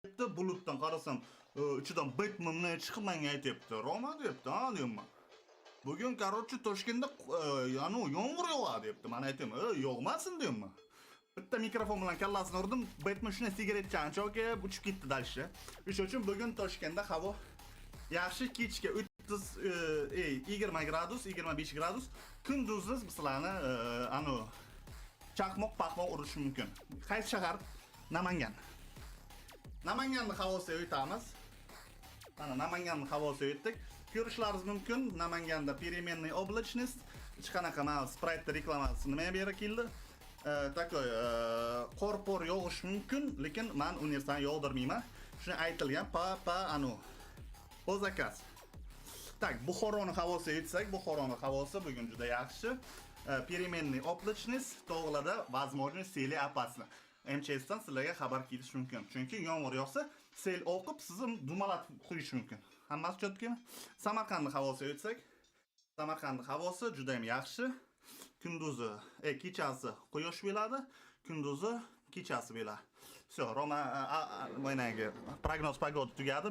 Bulutdan qarasam, ichidan Batmanni chiqmanga aytibdi. Roma debdi, ha deyman. Bugun короче Toshkentda yomg'ir yog'adi debdi. Men aytdim, yog'masin deyman. Bitta mikrofon bilan kallasini urdim. Batman shuni sigaret chanchoga uchib ketdi dalshi. O'sha uchun bugun Toshkentda havo yaxshi, kechga 20 gradus, 25 gradus, kunduzi sizlarni chaqmoq paqmoq urishi mumkin. Qaysi shahar? Namangan. Namanganning havosiga o'tamiz. Mana Namanganning havosiga o'tdik. Ko'rishlaringiz mumkin. Namanganda переменный облачность. Hech qanaqa Sprite reklamasi nimaga bera keldi? Takoy qorpor yog'ish mumkin, lekin men u narsani yog'dirmayman. Shuni aytilgan po zakaz. Tak, Buxoroning havosiga o'tsak, Buxoroning havosi bugun juda yaxshi. Переменный облачность, tog'larda возможно seli опасно. MCS'dan sizlarga xabar kelishi mumkin. Chunki yomg'ir yog'sa, sel oqib sizni dumalatib qo'yishi mumkin. Hammasi cho'tkami? Samarqandning havosiga o'tsak, Samarqandning havosi juda ham yaxshi. Kunduzi, kechasi quyosh bo'ladi, kunduzi kechasi bo'ladi. Все, Roma, prognoz pogod tugadi.